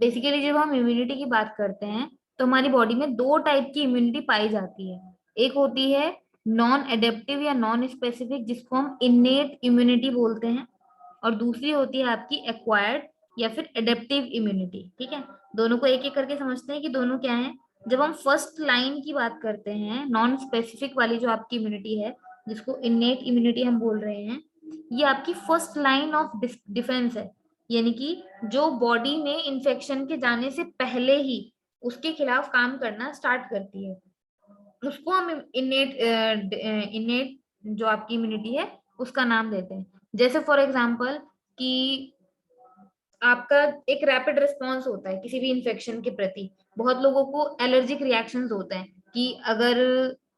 Basically जब हम immunity की बात करते हैं तो हमारी बॉडी में दो टाइप की इम्यूनिटी पाई जाती है। एक होती है नॉन एडेप्टिव या नॉन स्पेसिफिक, जिसको हम इन्नेट इम्यूनिटी बोलते हैं, और दूसरी होती है आपकी एक्वायर्ड या फिर एडेप्टिव इम्यूनिटी। ठीक है, दोनों को एक एक करके समझते हैं कि दोनों क्या है। जब हम फर्स्ट लाइन की बात करते हैं, नॉन स्पेसिफिक वाली जो आपकी इम्यूनिटी है, जिसको इन्नेट इम्यूनिटी हम बोल रहे हैं, ये आपकी फर्स्ट लाइन ऑफ डिफेंस है। यानी कि जो बॉडी में इंफेक्शन के जाने से पहले ही उसके खिलाफ काम करना स्टार्ट करती है, उसको हम इनेट इनेट जो आपकी इम्यूनिटी है उसका नाम देते हैं। जैसे फॉर एग्जांपल कि आपका एक रैपिड रिस्पॉन्स होता है किसी भी इंफेक्शन के प्रति। बहुत लोगों को एलर्जिक रिएक्शंस होते हैं कि अगर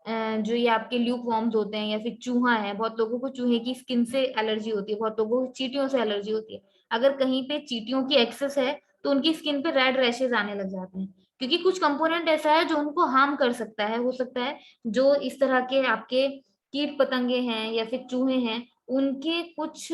जो ये आपके ल्यूक वॉर्म्स होते हैं या फिर चूहा है, बहुत लोगों को चूहे की स्किन से एलर्जी होती है, बहुत लोगों को चींटियों से एलर्जी होती है। अगर कहीं पे चींटियों की एक्सेस है तो उनकी स्किन पे रेड रैशेज आने लग जाते हैं, क्योंकि कुछ कंपोनेंट ऐसा है जो उनको हार्म कर सकता है। हो सकता है जो इस तरह के आपके कीट पतंगे हैं या फिर चूहे हैं, उनके कुछ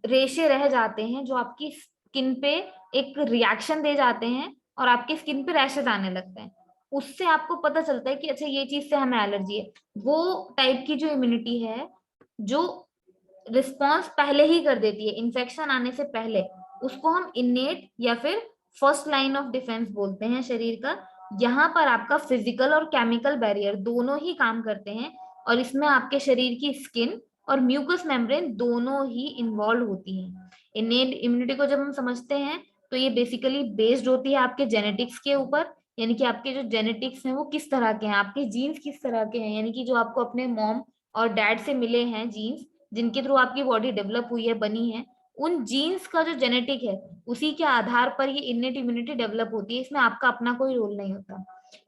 रेशे रह जाते हैं जो आपकी स्किन पे एक रिएक्शन दे जाते हैं और आपकी स्किन पे रैशेज आने लगते हैं। उससे आपको पता चलता है कि अच्छा ये चीज से हमें एलर्जी है। वो टाइप की जो इम्यूनिटी है, जो रिस्पॉन्स पहले ही कर देती है इन्फेक्शन आने से पहले, उसको हम इन्नेट या फिर फर्स्ट लाइन ऑफ डिफेंस बोलते हैं शरीर का। यहाँ पर आपका फिजिकल और केमिकल बैरियर दोनों ही काम करते हैं, और इसमें आपके शरीर की स्किन और म्यूकस मेम्ब्रेन दोनों ही इन्वॉल्व होती हैं। इन्नेट इम्यूनिटी को जब हम समझते हैं तो ये बेसिकली बेस्ड होती है आपके जेनेटिक्स के ऊपर। यानी कि आपके जो जेनेटिक्स हैं वो किस तरह के हैं, आपके जीन्स किस तरह के हैं, यानी कि जो आपको अपने मॉम और डैड से मिले हैं जीन्स, जिनके थ्रू आपकी बॉडी डेवलप हुई है, बनी है, उन जीन्स का जो जेनेटिक है उसी के आधार पर ये इन्नेट इम्यूनिटी डेवलप होती है। इसमें आपका अपना कोई रोल नहीं होता।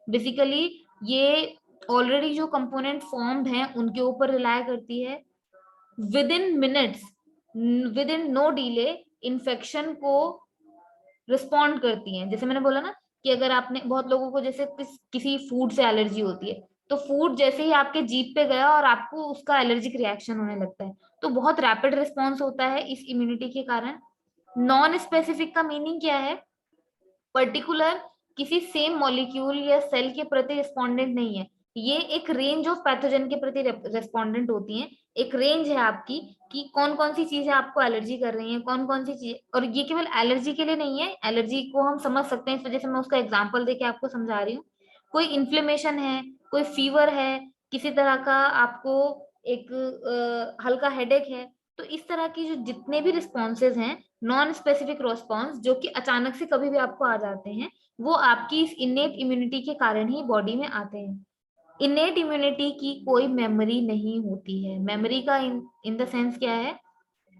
बेसिकली ये ऑलरेडी जो कंपोनेंट फॉर्म्ड हैं उनके ऊपर रिलाय करती है। Within minutes, within no delay infection को रिस्पॉन्ड करती हैं। जैसे मैंने बोला ना कि अगर आपने, बहुत लोगों को जैसे किसी फूड से एलर्जी होती है, तो फूड जैसे ही आपके जीभ पे गया और आपको उसका एलर्जिक रिएक्शन होने लगता है, तो बहुत रैपिड रिस्पॉन्स होता है इस इम्यूनिटी के कारण। नॉन स्पेसिफिक का मीनिंग क्या है? पर्टिकुलर किसी सेम मॉलिक्यूल या सेल के प्रति रिस्पोंडेंट नहीं है, ये एक रेंज ऑफ पैथोजन के प्रति रिस्पोंडेंट होती हैं। एक रेंज है आपकी कि कौन कौन सी चीजें आपको एलर्जी कर रही हैं, कौन कौन सी चीज। और ये केवल एलर्जी के लिए नहीं है, एलर्जी को हम समझ सकते हैं, इस वजह से मैं उसका एग्जांपल देके आपको समझा रही हूँ। कोई इन्फ्लेमेशन है, कोई फीवर है, किसी तरह का आपको एक हल्का हेडेक है, तो इस तरह की जो जितने भी रिस्पॉन्सेज हैं, नॉन स्पेसिफिक रिस्पॉन्स जो कि अचानक से कभी भी आपको आ जाते हैं, वो आपकी इस इनेट इम्यूनिटी के कारण ही बॉडी में आते हैं। इनेट इम्यूनिटी की कोई मेमोरी नहीं होती है। मेमोरी का इन द सेंस क्या है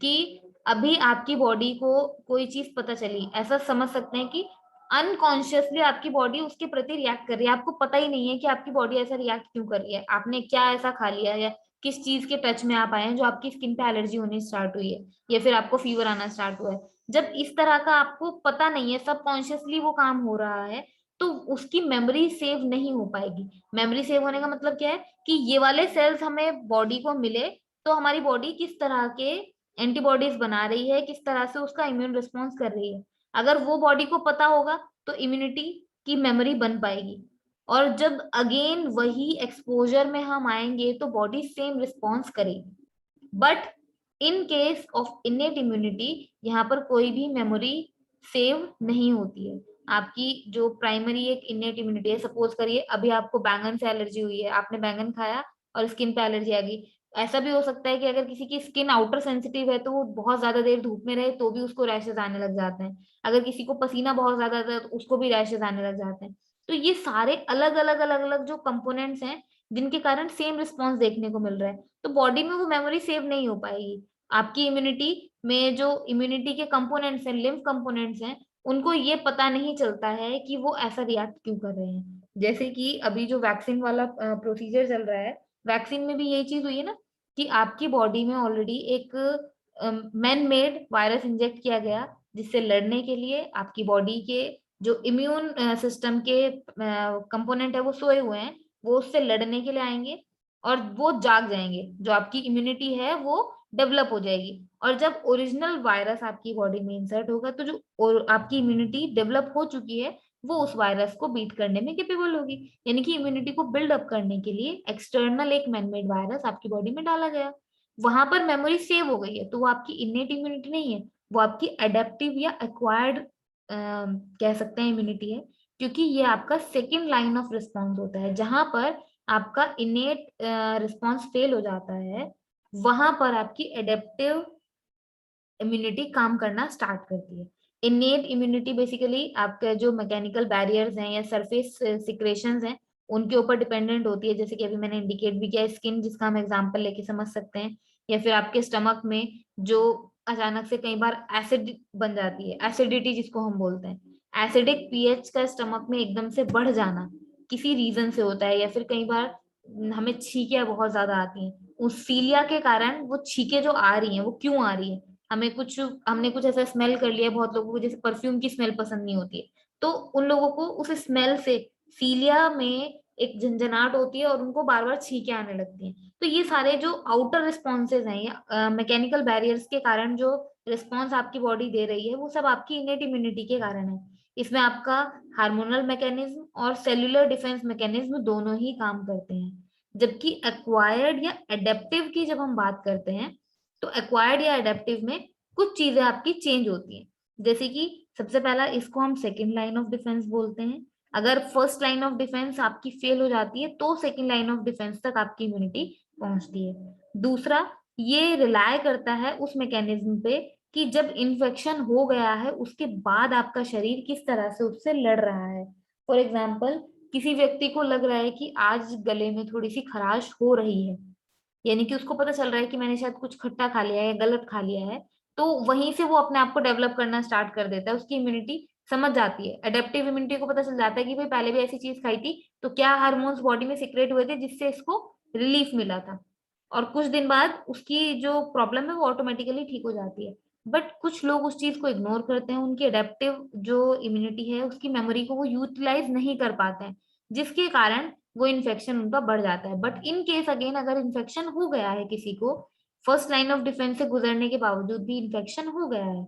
कि अभी आपकी बॉडी को कोई चीज पता चली, ऐसा समझ सकते हैं कि अनकॉन्शियसली आपकी बॉडी उसके प्रति रिएक्ट कर रही है। आपको पता ही नहीं है कि आपकी बॉडी ऐसा रिएक्ट क्यों कर रही है, आपने क्या ऐसा खा लिया या किस चीज के टच में आप आए हैं जो आपकी स्किन पे एलर्जी होनी स्टार्ट हुई है या फिर आपको फीवर आना स्टार्ट हुआ है। जब इस तरह का आपको पता नहीं है, सबकॉन्शियसली वो काम हो रहा है, तो उसकी मेमोरी सेव नहीं हो पाएगी। मेमोरी सेव होने का मतलब क्या है कि ये वाले सेल्स हमें बॉडी को मिले तो हमारी बॉडी किस तरह के एंटीबॉडीज बना रही है, किस तरह से उसका इम्यून रिस्पॉन्स कर रही है। अगर वो बॉडी को पता होगा तो इम्यूनिटी की मेमोरी बन पाएगी। और जब अगेन वही एक्सपोजर में हम आएंगे तो बॉडी सेम रिस्पॉन्स करेगी। But in case of innate immunity, यहाँ पर कोई भी मेमोरी सेव नहीं होती है। आपकी जो प्राइमरी एक इनेट इम्यूनिटी है, सपोज करिए अभी आपको बैंगन से एलर्जी हुई है, आपने बैंगन खाया और स्किन पे एलर्जी आ गई। ऐसा भी हो सकता है कि अगर किसी की स्किन आउटर सेंसिटिव है तो वो बहुत ज्यादा देर धूप में रहे तो भी उसको रैशेज आने लग जाते हैं। अगर किसी को पसीना बहुत ज्यादा आता है तो उसको भी रैशेज आने लग जाते हैं। तो ये सारे अलग अलग अलग अलग जो कंपोनेंट्स हैं जिनके कारण सेम रिस्पॉन्स देखने को मिल रहा है, तो बॉडी में वो मेमोरी सेव नहीं हो पाएगी। आपकी इम्यूनिटी में जो इम्यूनिटी के कंपोनेंट्स हैं, लिम्फ कंपोनेंट्स हैं, उनको ये पता नहीं चलता है कि वो ऐसा रिएक्ट क्यों कर रहे हैं। जैसे कि अभी जो वैक्सीन वाला प्रोसीजर चल रहा है, वैक्सीन में भी यही चीज हुई है ना कि आपकी बॉडी में ऑलरेडी एक मैन मेड वायरस इंजेक्ट किया गया, जिससे लड़ने के लिए आपकी बॉडी के जो इम्यून सिस्टम के कंपोनेंट है वो सोए हुए हैं, वो उससे लड़ने के लिए आएंगे और वो जाग जाएंगे। जो आपकी इम्यूनिटी है वो डेवलप हो जाएगी। और जब ओरिजिनल वायरस आपकी बॉडी में इंसर्ट होगा तो जो और आपकी इम्यूनिटी डेवलप हो चुकी है वो उस वायरस को बीट करने में कैपेबल होगी। यानी कि इम्यूनिटी को बिल्डअप करने के लिए एक्सटर्नल एक मैनमेड वायरस आपकी बॉडी में डाला गया, वहां पर मेमोरी सेव हो गई है, तो वो आपकी इनेट इम्यूनिटी नहीं है, वो आपकी एडेप्टिव या एक्वायर्ड कह सकते हैं इम्यूनिटी है। क्योंकि ये आपका सेकेंड लाइन ऑफ रिस्पॉन्स होता है, जहां पर आपका इनेट रिस्पॉन्स फेल हो जाता है, वहां पर आपकी एडेप्टिव इम्यूनिटी काम करना स्टार्ट करती है। इनेट इम्यूनिटी बेसिकली आपके जो मैकेनिकल बैरियर्स हैं या सरफेस सिक्रेशंस हैं उनके ऊपर डिपेंडेंट होती है, जैसे कि अभी मैंने इंडिकेट भी किया, स्किन जिसका हम एग्जांपल लेके समझ सकते हैं, या फिर आपके स्टमक में जो अचानक से कई बार एसिड बन जाती है, एसिडिटी जिसको हम बोलते हैं, एसिडिक पीएच का स्टमक में एकदम से बढ़ जाना किसी रीजन से होता है, या फिर कई बार हमें छींकें बहुत ज्यादा आती हैं, उस सीलिया के कारण वो छींकें जो आ रही हैं वो क्यों आ रही है, हमने कुछ ऐसा स्मेल कर लिया, बहुत लोगों को जैसे परफ्यूम की स्मेल पसंद नहीं होती है, तो उन लोगों को उस स्मेल से सीलिया में एक झंझनाहट होती है और उनको बार बार छींके आने लगती हैं। तो ये सारे जो आउटर रिस्पॉन्सेज हैं या मैकेनिकल बैरियर्स के कारण जो रिस्पॉन्स आपकी बॉडी दे रही है वो सब आपकी इनेट इम्यूनिटी के कारण है। इसमें आपका हार्मोनल मैकेनिज्म और सेल्यूलर डिफेंस मैकेनिज्म दोनों ही काम करते हैं। जबकि एक्वायर्ड या एडेप्टिव की जब हम बात करते हैं तो एक्वायर्ड या एडेप्टिव में कुछ चीजें आपकी चेंज होती हैं, जैसे कि सबसे पहला इसको हम सेकेंड लाइन ऑफ डिफेंस बोलते हैं। अगर फर्स्ट लाइन ऑफ डिफेंस आपकी फेल हो जाती है तो सेकेंड लाइन ऑफ डिफेंस तक आपकी इम्यूनिटी पहुंचती है। दूसरा, ये रिलाय करता है उस मैकेनिज्म पे कि जब इन्फेक्शन हो गया है उसके बाद आपका शरीर किस तरह से उससे लड़ रहा है। फॉर एग्जाम्पल, किसी व्यक्ति को लग रहा है कि आज गले में थोड़ी सी खराश हो रही है, यानी कि उसको पता चल रहा है कि मैंने शायद कुछ खट्टा खा लिया है या गलत खा लिया है, तो वहीं से वो अपने आप को डेवलप करना स्टार्ट कर देता है, उसकी इम्यूनिटी समझ जाती है, एडेप्टिव इम्यूनिटी को पता चल जाता है कि भाई पहले भी ऐसी चीज खाई थी तो क्या हार्मोन्स बॉडी में सिक्रेट हुए थे जिससे इसको रिलीफ मिला था, और कुछ दिन बाद उसकी जो प्रॉब्लम है वो ऑटोमेटिकली ठीक हो जाती है। बट कुछ लोग उस चीज को इग्नोर करते हैं, उनकी एडेप्टिव जो इम्यूनिटी है उसकी मेमोरी को वो यूटिलाइज नहीं कर पाते हैं, जिसके कारण वो इन्फेक्शन उनका बढ़ जाता है। बट इन केस अगेन अगर इन्फेक्शन हो गया है किसी को, फर्स्ट लाइन ऑफ डिफेंस से गुजरने के बावजूद भी इन्फेक्शन हो गया है,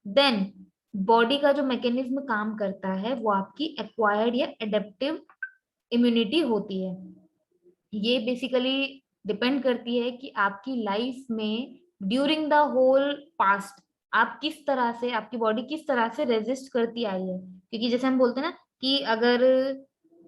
देन बॉडी का जो मैकेनिज्म काम करता है वो आपकी एक्वायर्ड या एडेप्टिव इम्यूनिटी होती है। ये बेसिकली डिपेंड करती है कि आपकी लाइफ में ड्यूरिंग द होल पास्ट आप किस तरह से, आपकी बॉडी किस तरह से रेजिस्ट करती आई है। क्योंकि जैसे हम बोलते हैं ना कि अगर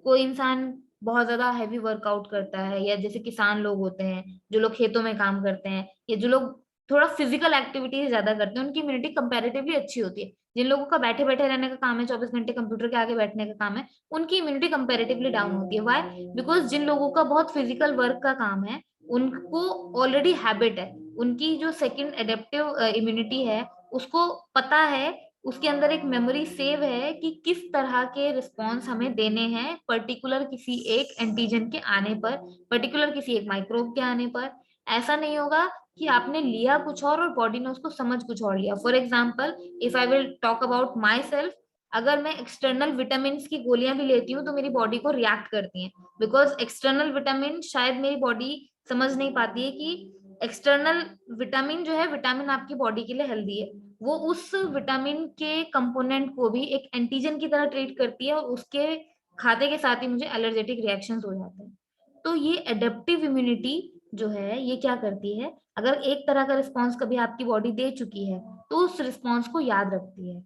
कोई इंसान बहुत ज्यादा हैवी वर्कआउट करता है, या जैसे किसान लोग होते हैं जो लोग खेतों में काम करते हैं, या जो लोग थोड़ा फिजिकल एक्टिविटीज ज्यादा करते हैं, उनकी इम्यूनिटी कंपैरेटिवली अच्छी होती है। जिन लोगों का बैठे बैठे रहने का काम है, 24 घंटे कंप्यूटर के आगे बैठने का काम है, उनकी इम्यूनिटी कंपैरेटिवली डाउन होती है। व्हाई? बिकॉज जिन लोगों का बहुत फिजिकल वर्क का काम है उनको ऑलरेडी हैबिट है, उनकी जो सेकंड एडेप्टिव इम्यूनिटी है उसको पता है, उसके अंदर एक मेमोरी सेव है कि किस तरह के रिस्पॉन्स हमें देने हैं पर्टिकुलर किसी एक एंटीजन के आने पर, पर्टिकुलर किसी एक माइक्रोब के आने पर। ऐसा नहीं होगा कि आपने लिया कुछ और बॉडी ने उसको समझ कुछ और लिया। For example, if I will talk about my self, अगर मैं एक्सटर्नल विटामिन की गोलियां भी लेती हूँ तो मेरी बॉडी को रिएक्ट करती हैं, बिकॉज एक्सटर्नल विटामिन शायद मेरी बॉडी समझ नहीं पाती है कि एक्सटर्नल विटामिन जो है, विटामिन आपकी बॉडी के लिए हेल्दी है, वो उस विटामिन के कंपोनेंट को भी एक एंटीजन की तरह ट्रीट करती है और उसके खाते के साथ ही मुझे एलर्जेटिक रिएक्शंस हो जाते हैं। तो ये एडेप्टिव इम्यूनिटी जो है ये क्या करती है, अगर एक तरह का रिस्पॉन्स कभी आपकी बॉडी दे चुकी है तो उस रिस्पॉन्स को याद रखती है।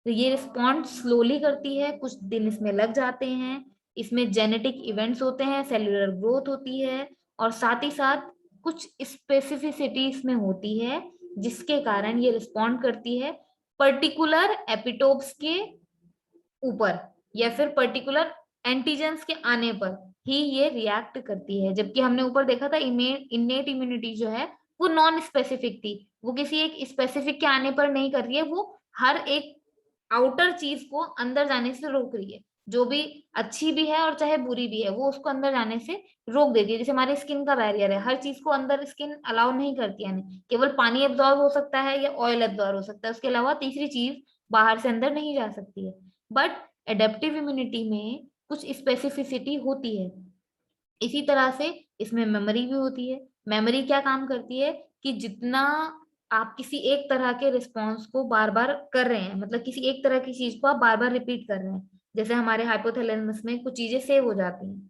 तो ये रिस्पॉन्स स्लोली करती है, कुछ दिन इसमें लग जाते हैं, इसमें जेनेटिक इवेंट्स होते हैं, सेल्यूलर ग्रोथ होती है, और साथ ही साथ कुछ स्पेसिफिसिटी इसमें होती है जिसके कारण ये रिस्पॉन्ड करती है पर्टिकुलर एपिटोप्स के ऊपर, या फिर पर्टिकुलर एंटीजेंस के आने पर ही ये रिएक्ट करती है। जबकि हमने ऊपर देखा था इनेट इम्यूनिटी जो है वो नॉन स्पेसिफिक थी, वो किसी एक स्पेसिफिक के आने पर नहीं कर रही है, वो हर एक आउटर चीज को अंदर जाने से रोक रही है, जो भी अच्छी भी है और चाहे बुरी भी है वो उसको अंदर जाने से रोक देती है। जैसे हमारे स्किन का बैरियर है, हर चीज को अंदर स्किन अलाउ नहीं करती है, केवल पानी एब्जॉर्ब हो सकता है या ऑयल एब्जॉर्ब हो सकता है, उसके अलावा तीसरी चीज बाहर से अंदर नहीं जा सकती है। बट एडेप्टिव इम्यूनिटी में कुछ स्पेसिफिसिटी होती है। इसी तरह से इसमें मेमोरी भी होती है। मेमोरी क्या काम करती है कि जितना आप किसी एक तरह के रिस्पॉन्स को बार बार कर रहे हैं, मतलब किसी एक तरह की चीज को आप बार बार रिपीट कर रहे हैं, जैसे हमारे हाइपोथैलेमस में कुछ चीजें सेव हो जाती हैं,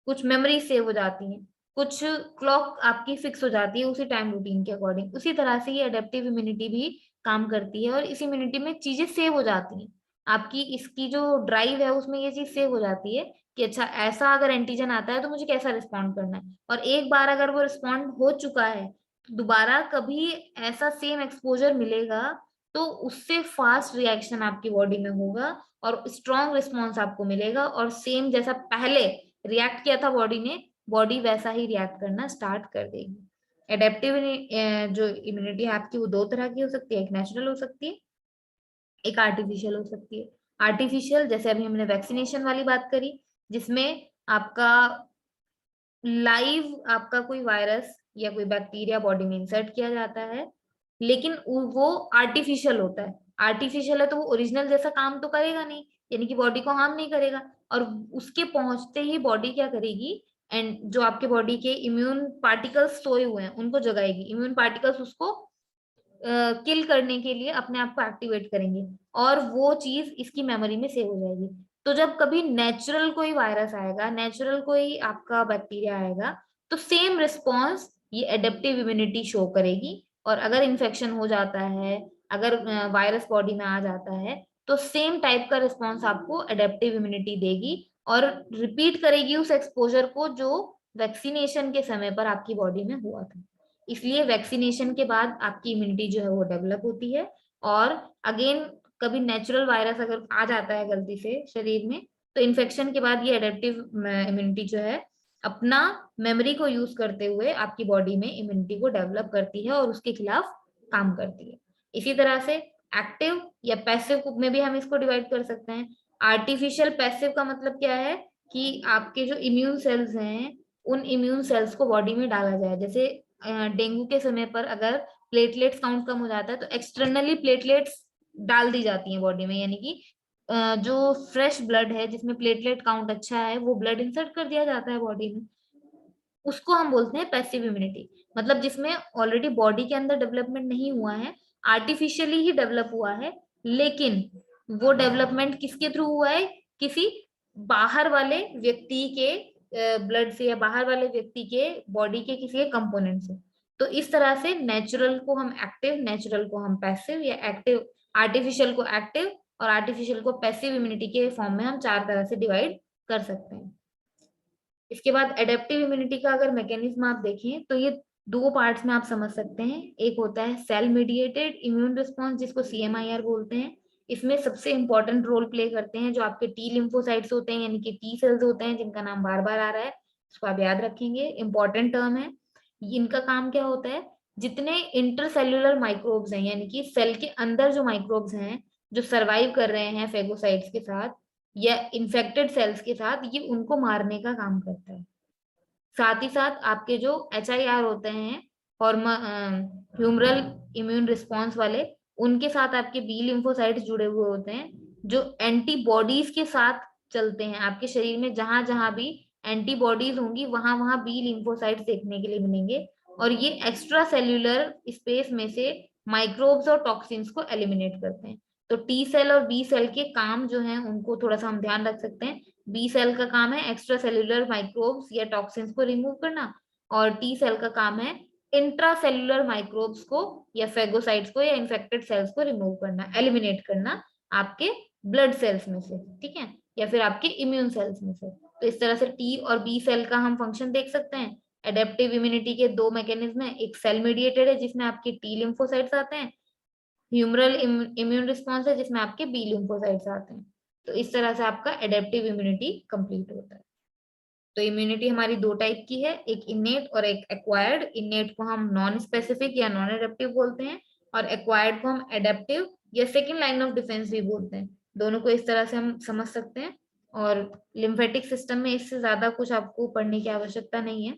कुछ मेमोरी सेव हो जाती हैं, कुछ क्लॉक आपकी फिक्स हो जाती है उसी टाइम रूटीन के अकॉर्डिंग, उसी तरह से ये अडेप्टिव इम्यूनिटी भी काम करती है। और इस इम्यूनिटी में चीजें सेव हो जाती हैं, आपकी इसकी जो ड्राइव है उसमें ये चीज सेव हो जाती है कि अच्छा ऐसा अगर एंटीजन आता है तो मुझे कैसा रिस्पॉन्ड करना है, और एक बार अगर वो रिस्पॉन्ड हो चुका है तो दोबारा कभी ऐसा सेम एक्सपोजर मिलेगा तो उससे फास्ट रिएक्शन आपकी बॉडी में होगा और स्ट्रॉन्ग रिस्पॉन्स आपको मिलेगा, और सेम जैसा पहले रिएक्ट किया था बॉडी ने, बॉडी वैसा ही रिएक्ट करना स्टार्ट कर देगी। एडेप्टिव जो इम्यूनिटी है आपकी वो दो तरह की हो सकती है, एक नेचुरल हो सकती है, एक आर्टिफिशियल हो सकती है। आर्टिफिशियल जैसे अभी हमने वैक्सीनेशन वाली बात करी, जिसमें आपका लाइव आपका कोई वायरस या कोई बैक्टीरिया बॉडी में इंसर्ट किया जाता है, लेकिन वो आर्टिफिशियल होता है। आर्टिफिशियल है तो वो ओरिजिनल जैसा काम तो करेगा नहीं, यानी कि बॉडी को हार्म नहीं करेगा, और उसके पहुंचते ही बॉडी क्या करेगी, एंड जो आपके बॉडी के इम्यून पार्टिकल्स सोए हुए हैं उनको जगाएगी, इम्यून पार्टिकल्स उसको किल करने के लिए अपने आप को एक्टिवेट करेंगे, और वो चीज इसकी मेमोरी में सेव हो जाएगी। तो जब कभी नेचुरल कोई वायरस आएगा, नेचुरल कोई आपका बैक्टीरिया आएगा, तो सेम रिस्पॉन्स ये एडेप्टिव इम्यूनिटी शो करेगी। और अगर इन्फेक्शन हो जाता है, अगर वायरस बॉडी में आ जाता है, तो सेम टाइप का रिस्पॉन्स आपको एडेप्टिव इम्यूनिटी देगी और रिपीट करेगी उस एक्सपोजर को जो वैक्सीनेशन के समय पर आपकी बॉडी में हुआ था। इसलिए वैक्सीनेशन के बाद आपकी इम्यूनिटी जो है वो डेवलप होती है। और अगेन कभी नेचुरल वायरस अगर आ जाता है गलती से शरीर में, तो इन्फेक्शन के बाद ये एडेप्टिव इम्यूनिटी जो है अपना मेमोरी को यूज करते हुए आपकी बॉडी में इम्यूनिटी को डेवलप करती है और उसके खिलाफ काम करती है। इसी तरह से एक्टिव या पैसिव में भी हम इसको डिवाइड कर सकते हैं। आर्टिफिशियल पैसिव का मतलब क्या है कि आपके जो इम्यून सेल्स हैं उन इम्यून सेल्स को बॉडी में डाला जाए। जैसे डेंगू के समय पर अगर प्लेटलेट्स काउंट कम हो जाता है तो एक्सटर्नली प्लेटलेट्स डाल दी जाती हैं बॉडी में, यानी कि जो फ्रेश ब्लड है जिसमें प्लेटलेट काउंट अच्छा है वो ब्लड इंसर्ट कर दिया जाता है बॉडी में। उसको हम बोलते हैं पैसिव इम्यूनिटी, मतलब जिसमें ऑलरेडी बॉडी के अंदर डेवलपमेंट नहीं हुआ है, आर्टिफिशियली ही डेवलप हुआ है, लेकिन वो डेवलपमेंट किसके थ्रू हुआ है, किसी बाहर वाले व्यक्ति के ब्लड से या बाहर वाले व्यक्ति के बॉडी के किसी एक कंपोनेंट से। तो इस तरह से नेचुरल को हम एक्टिव, नेचुरल को हम पैसिव या एक्टिव, आर्टिफिशियल को एक्टिव और आर्टिफिशियल को पैसिव इम्यूनिटी के फॉर्म में हम चार तरह से डिवाइड कर सकते हैं। इसके बाद एडेप्टिव इम्यूनिटी का अगर मैकेनिज्म आप देखें तो ये दो पार्ट्स में आप समझ सकते हैं। एक होता है सेल मीडिएटेड इम्यून रिस्पॉन्स जिसको CMIR बोलते हैं। इसमें सबसे इंपॉर्टेंट रोल प्ले करते हैं जो आपके टी लिम्फोसाइट्स होते हैं, यानी कि टी सेल्स होते हैं, जिनका नाम बार बार आ रहा है, इसको आप याद रखेंगे, इंपॉर्टेंट टर्म है। इनका काम क्या होता है, जितने इंटरसेल्यूलर माइक्रोब्स हैं, यानी कि सेल के अंदर जो माइक्रोब्स हैं जो सरवाइव कर रहे हैं फेगोसाइट्स के साथ या इन्फेक्टेड सेल्स के साथ, ये उनको मारने का काम करता है। साथ ही साथ आपके जो HIR होते हैं, ह्यूमरल इम्यून रिस्पॉन्स वाले, उनके साथ आपके बी लिम्फोसाइट्स जुड़े हुए होते हैं जो एंटीबॉडीज के साथ चलते हैं। आपके शरीर में जहां जहां भी एंटीबॉडीज होंगी वहां वहां बी लिम्फोसाइट्स देखने के लिए मिलेंगे, और ये एक्स्ट्रा सेल्यूलर स्पेस में से माइक्रोब्स और टॉक्सिन्स को एलिमिनेट करते हैं। तो टी सेल और बी सेल के काम जो हैं उनको थोड़ा सा हम ध्यान रख सकते हैं। बी सेल का काम है एक्स्ट्रा सेल्यूलर माइक्रोब्स या टॉक्सिन्स को रिमूव करना, और टी सेल का काम है इंट्रा सेल्यूलर माइक्रोब्स को या फेगोसाइट्स को या इन्फेक्टेड सेल्स को रिमूव करना, एलिमिनेट करना आपके ब्लड सेल्स में से, ठीक है, या फिर आपके इम्यून सेल्स में से। तो इस तरह से टी और बी सेल का हम फंक्शन देख सकते हैं। एडेप्टिव इम्यूनिटी के दो मैकेनिज्म है, एक सेल मीडिएटेड है जिसमें आपके टी लिम्फोसाइट्स आते हैं, ह्यूमरल इम्यून रिस्पॉन्स है जिसमें आपके बी लिम्फोसाइट्स आते हैं। तो इस तरह से आपका एडेप्टिव इम्यूनिटी कंप्लीट होता है। तो इम्यूनिटी हमारी दो टाइप की है, एक इनेट और एक एक्वायर्ड। इनेट को हम नॉन स्पेसिफिक या नॉन एडेप्टिव बोलते हैं, और एक्वायर्ड को हम एडेप्टिव या सेकेंड लाइन ऑफ डिफेंस भी बोलते हैं। दोनों को इस तरह से हम समझ सकते हैं। और लिम्फेटिक सिस्टम में इससे ज्यादा कुछ आपको पढ़ने की आवश्यकता नहीं है,